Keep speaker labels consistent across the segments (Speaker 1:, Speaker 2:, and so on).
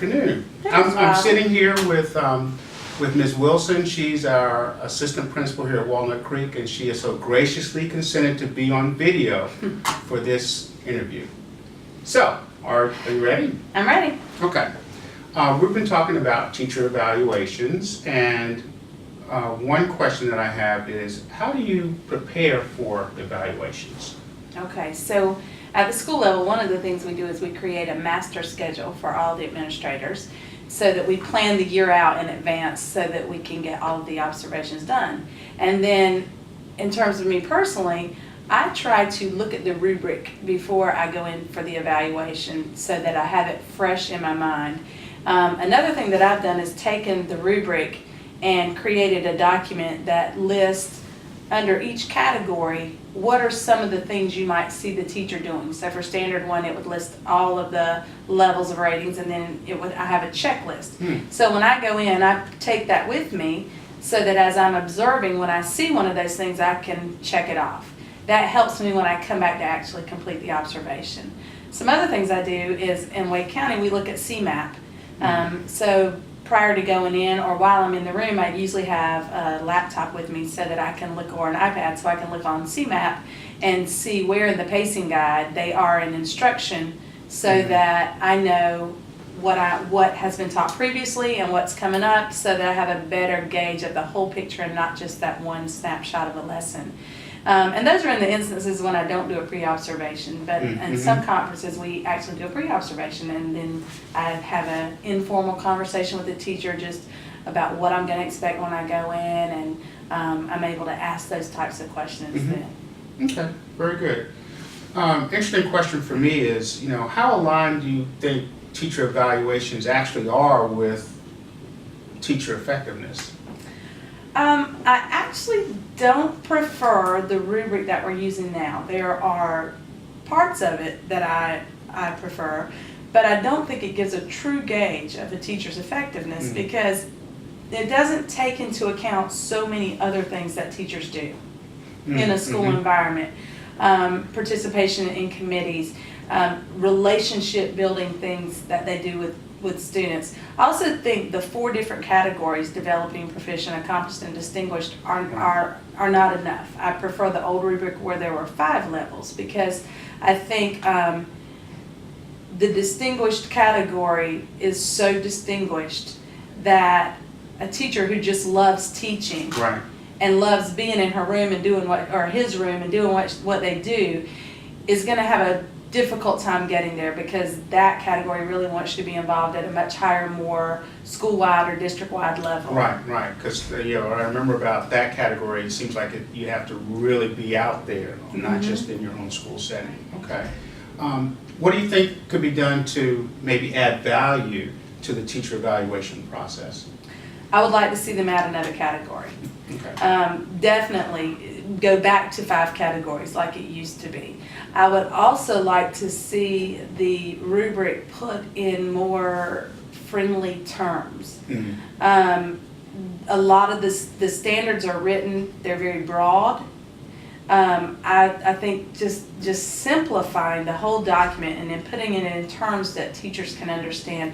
Speaker 1: afternoon.
Speaker 2: Thanks,
Speaker 1: I'm
Speaker 2: Rob.
Speaker 1: sitting here with Ms. Wilson. She's our assistant principal here at Walnut Creek, and she has so graciously consented to be on video for this interview. So, are you ready?
Speaker 2: I'm ready.
Speaker 1: Okay. We've been talking about teacher evaluations, and one question that I have is, how do you prepare for evaluations?
Speaker 2: Okay, so at the school level, one of the things we do is we create a master schedule for all the administrators so that we plan the year out in advance so that we can get all of the observations done. And then in terms of me personally, I try to look at the rubric before I go in for the evaluation so that I have it fresh in my mind. Another thing that I've done is taken the rubric and created a document that lists under each category what are some of the things you might see the teacher doing. So for standard one, it would list all of the levels of ratings, and then I have a checklist. So when I go in, I take that with me so that as I'm observing, when I see one of those things, I can check it off. That helps me when I come back to actually complete the observation. Some other things I do is in Wake County, we look at CMAP. So prior to going in or while I'm in the room, I usually have a laptop with me so that I can look, or an iPad, so I can look on CMAP and see where in the pacing guide they are in instruction so that I know what has been taught previously and what's coming up, so that I have a better gauge of the whole picture and not just that one snapshot of a lesson. And those are in the instances when I don't do a pre-observation, but in some conferences we actually do a pre-observation, and then I have an informal conversation with the teacher just about what I'm going to expect when I go in, and I'm able to ask those types of questions then.
Speaker 1: Okay, very good. Interesting question for me is, how aligned do you think teacher evaluations actually are with teacher effectiveness?
Speaker 2: I actually don't prefer the rubric that we're using now. There are parts of it that I prefer, but I don't think it gives a true gauge of a teacher's effectiveness because it doesn't take into account so many other things that teachers do in a school environment. Participation in committees, relationship building things that they do with students. I also think the 4 different categories, developing, proficient, accomplished, and distinguished, are not enough. I prefer the old rubric where there were 5 levels, because I think the distinguished category is so distinguished that a teacher who just loves teaching and loves being in her room and doing his room and doing what they do is going to have a difficult time getting there, because that category really wants you to be involved at a much higher, more school-wide or district-wide level.
Speaker 1: Right, because I remember about that category, it seems like you have to really be out there, not just in your own school setting. Okay. What do you think could be done to maybe add value to the teacher evaluation process?
Speaker 2: I would like to see them add another category.
Speaker 1: Okay.
Speaker 2: Definitely go back to 5 categories like it used to be. I would also like to see the rubric put in more friendly terms. A lot of the standards are written, they're very broad. I think just simplifying the whole document and then putting it in terms that teachers can understand.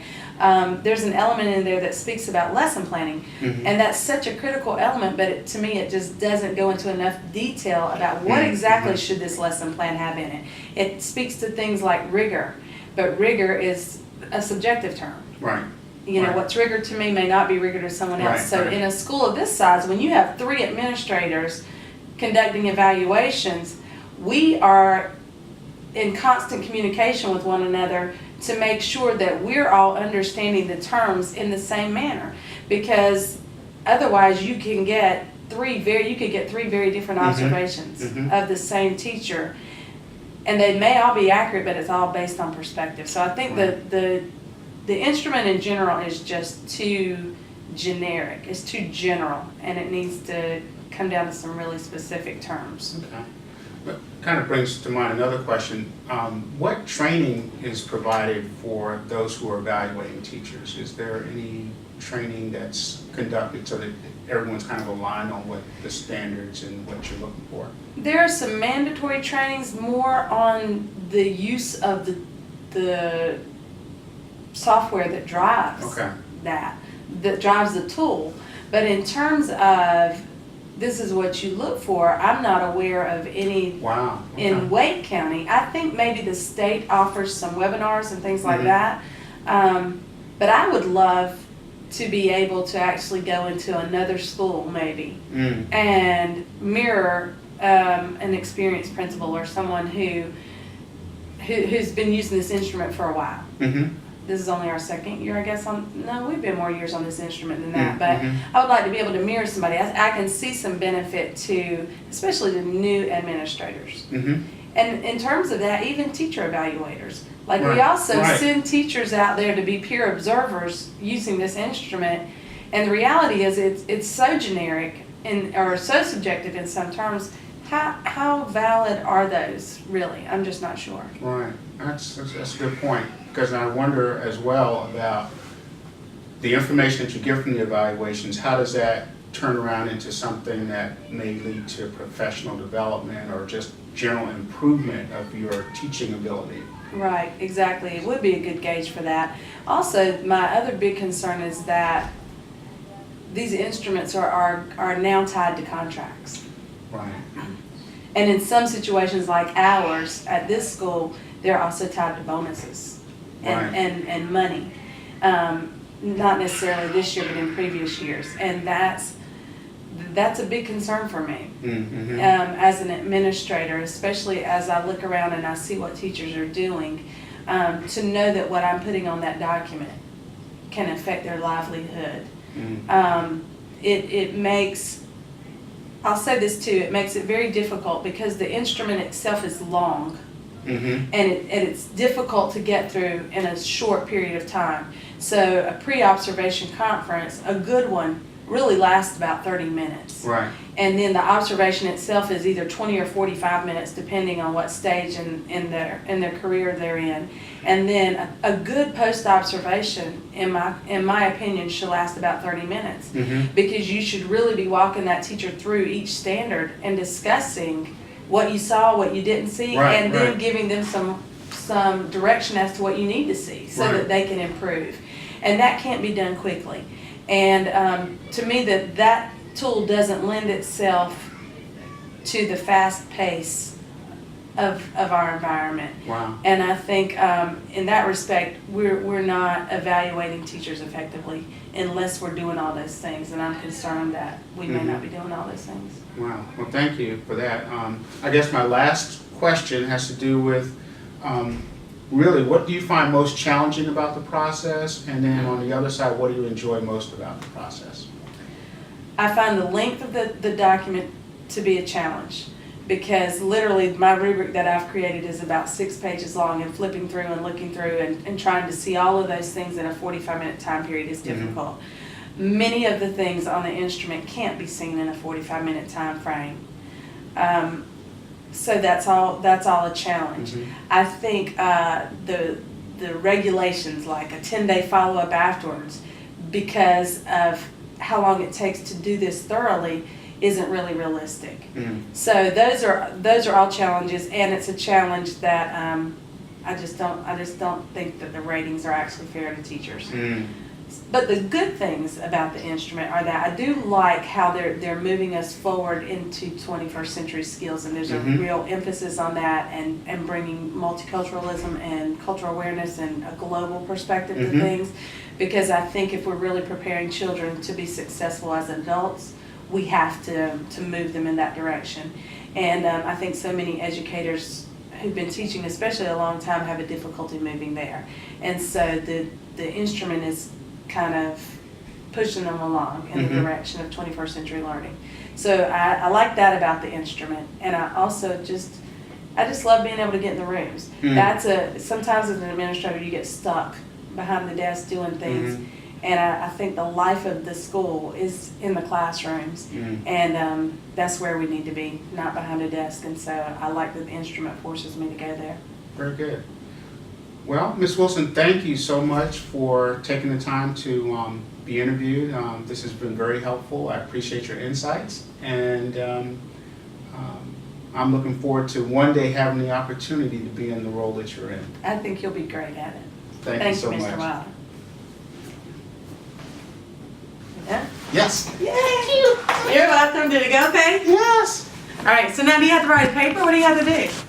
Speaker 2: There's an element in there that speaks about lesson planning, and that's such a critical element, but to me it just doesn't go into enough detail about what exactly should this lesson plan have in it. It speaks to things like rigor, but rigor is a subjective term.
Speaker 1: Right.
Speaker 2: What's rigor to me may not be rigor to someone else. So in a school of this size, when you have 3 administrators conducting evaluations, we are in constant communication with one another to make sure that we're all understanding the terms in the same manner, because otherwise you can get 3 very different observations of the same teacher, and they may all be accurate, but it's all based on perspective. So I think the instrument in general is just too generic, it's too general, and it needs to come down to some really specific terms.
Speaker 1: Okay. That kind of brings to mind another question. What training is provided for those who are evaluating teachers? Is there any training that's conducted so that everyone's kind of aligned on what the standards and what you're looking for?
Speaker 2: There are some mandatory trainings more on the use of the software that drives
Speaker 1: Okay.
Speaker 2: that drives the tool. But in terms of this is what you look for, I'm not aware of any
Speaker 1: Wow. Okay.
Speaker 2: in Wake County. I think maybe the state offers some webinars and things like
Speaker 1: Mhm.
Speaker 2: that. But I would love to be able to actually go into another school maybe
Speaker 1: Mm.
Speaker 2: and mirror an experienced principal or someone who's been using this instrument for a while.
Speaker 1: Mm-hmm.
Speaker 2: This is only our second year, I guess. No, we've been more years on this instrument than that.
Speaker 1: Mm-hmm.
Speaker 2: But I would like to be able to mirror somebody. I can see some benefit to, especially to new administrators.
Speaker 1: Mm-hmm.
Speaker 2: And in terms of that, even teacher evaluators. Like we
Speaker 1: Right,
Speaker 2: also
Speaker 1: right.
Speaker 2: send teachers out there to be peer observers using this instrument. And the reality is it's so generic or so subjective in some terms. How valid are those really? I'm just not sure.
Speaker 1: Right. That's a good point, because I wonder as well about the information that you get from the evaluations. How does that turn around into something that may lead to professional development or just general improvement of your teaching ability?
Speaker 2: Right, exactly. It would be a good gauge for that. Also, my other big concern is that these instruments are now tied to contracts.
Speaker 1: Right.
Speaker 2: And in some situations like ours at this school, they're also tied to bonuses
Speaker 1: Right.
Speaker 2: and money. Not necessarily this year, but in previous years. And that's a big concern for me.
Speaker 1: Mm-hmm.
Speaker 2: As an administrator, especially as I look around and I see what teachers are doing, to know that what I'm putting on that document can affect their livelihood.
Speaker 1: Mm-hmm.
Speaker 2: It makes, I'll say this too, it makes it very difficult because the instrument itself is long.
Speaker 1: Mm-hmm.
Speaker 2: And it's difficult to get through in a short period of time. So a pre-observation conference, a good one, really lasts about 30 minutes.
Speaker 1: Right.
Speaker 2: And then the observation itself is either 20 or 45 minutes, depending on what stage in their career they're in. And then a good post-observation, in my opinion, should last about 30 minutes.
Speaker 1: Mm-hmm.
Speaker 2: Because you should really be walking that teacher through each standard and discussing what you saw, what you didn't see,
Speaker 1: Right,
Speaker 2: and then
Speaker 1: right.
Speaker 2: giving them some direction as to what you need to see so
Speaker 1: Right.
Speaker 2: that they can improve. And that can't be done quickly. And to me, that tool doesn't lend itself to the fast pace of our environment.
Speaker 1: Wow.
Speaker 2: And I think in that respect, we're not evaluating teachers effectively unless we're doing all those things. And I'm concerned that we may not be doing all those things.
Speaker 1: Wow. Well, thank you for that. I guess my last question has to do with really, what do you find most challenging about the process? And then on the other side, what do you enjoy most about the process?
Speaker 2: I find the length of the document to be a challenge because literally my rubric that I've created is about 6 pages long, and flipping through and looking through and trying to see all of those things in a 45-minute time period is difficult. Many of the things on the instrument can't be seen in a 45-minute time frame. So that's all a challenge.
Speaker 1: Mhm.
Speaker 2: I think the regulations, like a 10-day follow-up afterwards, because of how long it takes to do this thoroughly, isn't really realistic.
Speaker 1: Mm.
Speaker 2: So those are all challenges, and it's a challenge that I just don't think that the ratings are actually fair to teachers.
Speaker 1: Mm.
Speaker 2: But the good things about the instrument are that I do like how they're moving us forward into 21st century skills, and there's a real emphasis on that and bringing multiculturalism and cultural awareness and a global perspective to things, because I think if we're really preparing children to be successful as adults, we have to move them in that direction. And I think so many educators who've been teaching, especially a long time, have a difficulty moving there. And so the instrument is kind of pushing them along in the direction of 21st century learning. So I like that about the instrument. And I also just love being able to get in the rooms. Sometimes as an administrator you get stuck behind the desk doing things. And I think the life of the school is in the classrooms. And that's where we need to be, not behind a desk. And so I like that the instrument forces me to go there.
Speaker 1: Very good. Well, Ms. Wilson, thank you so much for taking the time to be interviewed. This has been very helpful. I appreciate your insights. And I'm looking forward to one day having the opportunity to be in the role that you're in.
Speaker 2: I think you'll be great at it.
Speaker 1: Thank you so much.
Speaker 2: Mr. Wilder. Yeah?
Speaker 1: Yes.
Speaker 2: Yay! You're welcome. Did it go okay?
Speaker 1: Yes.
Speaker 2: All right, so now do you have to write a paper? What do you have to do?